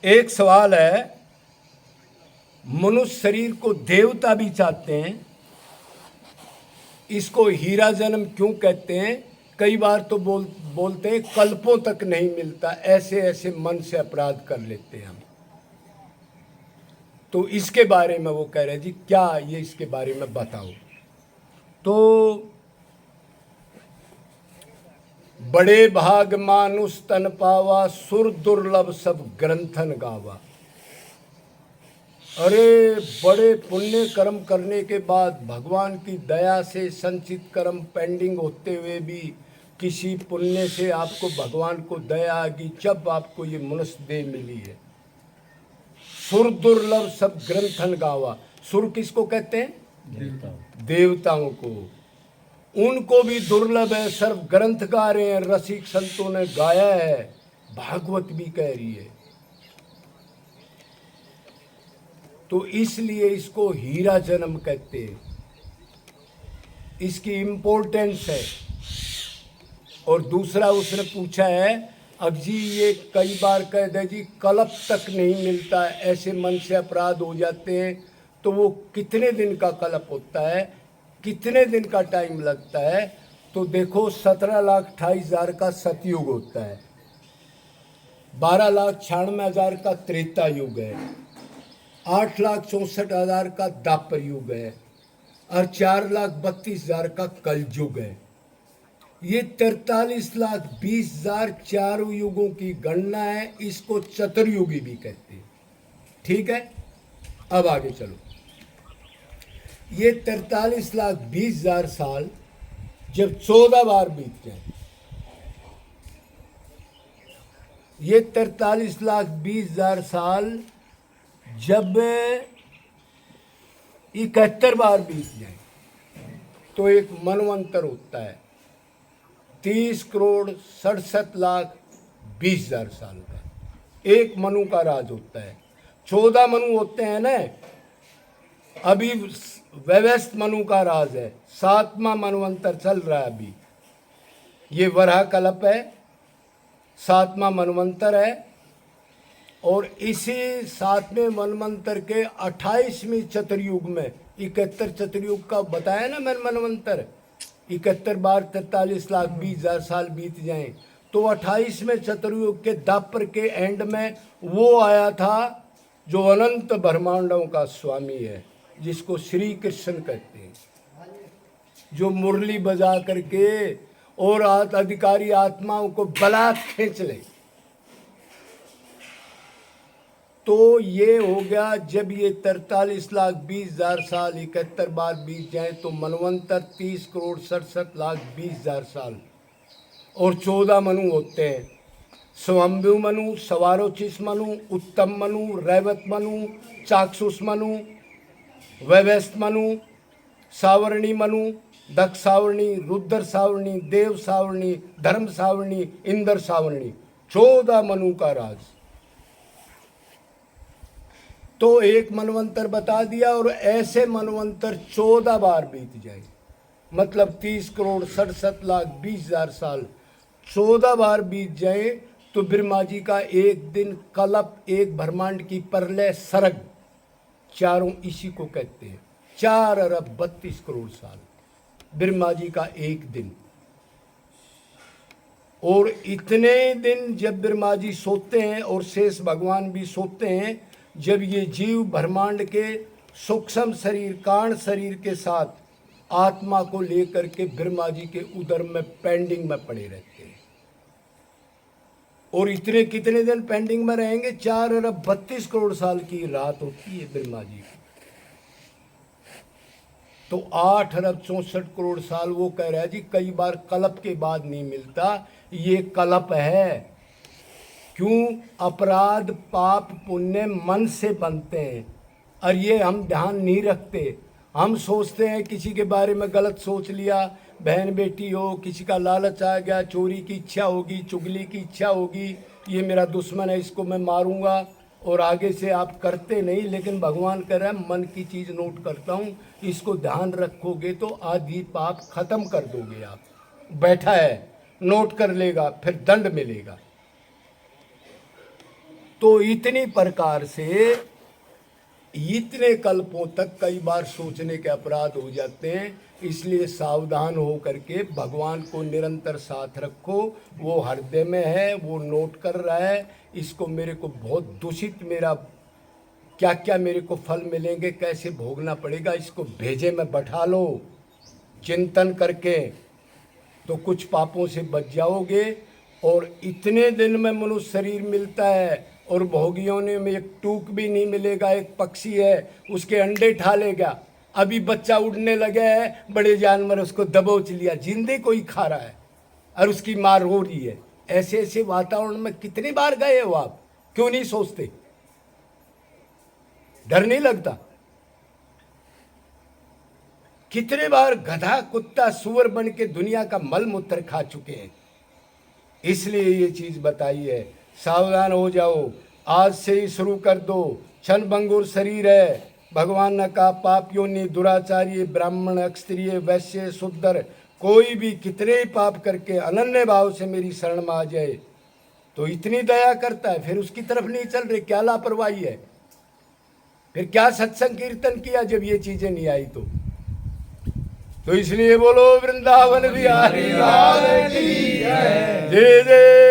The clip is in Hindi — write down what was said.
एक सवाल है, मनुष्य शरीर को देवता भी चाहते हैं, इसको हीरा जन्म क्यों कहते हैं? कई बार तो बोलते हैं कल्पों तक नहीं मिलता, ऐसे ऐसे मन से अपराध कर लेते हैं हम। तो इसके बारे में वो कह रहे जी क्या ये इसके बारे में बताओ। तो बड़े भाग मानुष तन पावा, सुर दुर्लभ सब ग्रंथन गावा। अरे बड़े पुण्य कर्म करने के बाद भगवान की दया से संचित कर्म पेंडिंग होते हुए भी किसी पुण्य से आपको भगवान को दया आ गई, जब आपको ये मनुष्य देह मिली है। सुर दुर्लभ सब ग्रंथन गावा। सुर किसको कहते हैं? देवताओं को। उनको भी दुर्लभ है, सर्व ग्रंथ गा रहे हैं, रसिक संतों ने गाया है, भागवत भी कह रही है। तो इसलिए इसको हीरा जन्म कहते हैं, इसकी इम्पोर्टेंस है। और दूसरा उसने पूछा है, अब जी ये कई बार कह दे जी कल्प तक नहीं मिलता, ऐसे मन से अपराध हो जाते हैं, तो वो कितने दिन का कल्प होता है, कितने दिन का टाइम लगता है? तो देखो 17,28,000 का सतयुग होता है, 12,96,000 का त्रेता युग है, 8,64,000 का द्वापर युग है और 4,32,000 का कलयुग है। ये 43,20,000 चारों युगों की गणना है, इसको चतुर्युगी भी कहते हैं। ठीक है, अब आगे चलो। ये 43,20,000 साल जब 14 बार बीत जाए, ये 43,20,000 साल जब 71 बार बीत जाए तो एक मनवंतर होता है, 30,67,20,000 साल का एक मनु का राज होता है। 14 मनु होते हैं ना, अभी व्यवस्थ मनु का राज है, 7वां मनवंतर चल रहा है अभी। ये वराह कल्प है, 7वां मनवंतर है। और इसी 7वें मनवंतर के 28वें चतुर्युग में, 71 चतुर्युग का बताया ना मैंने मनवंतर, 71 बार 43,20,000 साल बीत जाएं, तो 28वें चतुर्युग के द्वापर के एंड में वो आया था जो अनंत ब्रह्मांडों का स्वामी है, जिसको श्री कृष्ण कहते हैं, जो मुरली बजा करके और अधिकारी आत्माओं को बलात् खींच ले। तो ये हो गया जब ये 43,20,000 साल 71 बार बीत जाए तो मनवंतर 30,67,20,000 साल। और 14 मनु होते हैं, स्वयंभू मनु, सवारोचिस मनु, उत्तम मनु, रैवत मनु, चाक्षुष मनु, वैवस्त मनु, सावर्णी मनु, दक्ष सावर्णी, रुद्र सावर्णी, देव सावर्णी, धर्म सावर्णी, इंद्र सावर्णी, 14 मनु का राज। तो एक मनवंतर बता दिया, और ऐसे मनवंतर 14 बार बीत जाए, मतलब 30,67,20,000 साल 14 बार बीत जाए तो ब्रह्मा जी का एक दिन कल्प, एक ब्रह्मांड की प्रलय सर्ग, चारों इसी को कहते हैं। 4,32,00,00,000 साल ब्रह्मा जी का एक दिन। और इतने दिन जब ब्रह्मा जी सोते हैं और शेष भगवान भी सोते हैं, जब ये जीव ब्रह्मांड के सूक्ष्म शरीर, कारण शरीर के साथ आत्मा को लेकर के ब्रह्मा जी के उदर में पेंडिंग में पड़े रहते हैं। और इतने कितने दिन पेंडिंग में रहेंगे? 4,32,00,00,000 साल की रात होती है ब्रह्मा जी की। तो 8,64,00,00,000 साल वो कह रहा है जी कई बार कल्प के बाद नहीं मिलता, ये कल्प है। क्यों? अपराध पाप पुण्य मन से बनते हैं, और ये हम ध्यान नहीं रखते। हम सोचते हैं किसी के बारे में गलत सोच लिया, बहन बेटी हो, किसी का लालच आ गया, चोरी की इच्छा होगी, चुगली की इच्छा होगी, ये मेरा दुश्मन है, इसको मैं मारूंगा, और आगे से आप करते नहीं। लेकिन भगवान कह रहा है मन की चीज़ नोट करता हूँ, इसको ध्यान रखोगे तो आधी पाप खत्म कर दोगे आप। बैठा है, नोट कर लेगा, फिर दंड मिलेगा। तो इतनी प्रकार से इतने कल्पों तक कई बार सोचने के अपराध हो जाते हैं। इसलिए सावधान हो करके भगवान को निरंतर साथ रखो। वो हृदय में है, वो नोट कर रहा है। इसको मेरे को बहुत दूषित, मेरा क्या क्या मेरे को फल मिलेंगे, कैसे भोगना पड़ेगा, इसको भेजे में बैठा लो चिंतन करके, तो कुछ पापों से बच जाओगे। और इतने दिन में मनुष्य शरीर मिलता है और भोगियों ने में एक टूक भी नहीं मिलेगा। एक पक्षी है, उसके अंडे ठा लेगा, अभी बच्चा उड़ने लगे है, बड़े जानवर उसको दबोच लिया, जिंदे कोई खा रहा है और उसकी मार हो रही है। ऐसे ऐसे वातावरण में कितनी बार गए हो आप? क्यों नहीं सोचते? डर नहीं लगता? कितने बार गधा कुत्ता सुअर बन के दुनिया का मल मूत्र खा चुके हैं। इसलिए ये चीज बताई है, सावधान हो जाओ, आज से ही शुरू कर दो। क्षण भंगुर शरीर है। भगवान ने कहा पाप योनि, दुराचारी, ब्राह्मण, क्षत्रिय, वैश्य, शूद्र, कोई भी कितने ही पाप करके अनन्य भाव से मेरी शरण में आ जाए तो इतनी दया करता है, फिर उसकी तरफ नहीं चल रहे, क्या लापरवाही है? फिर क्या सत्संग कीर्तन किया जब ये चीजें नहीं आई तो इसलिए बोलो वृंदावन बिहारी लाल की जय जय।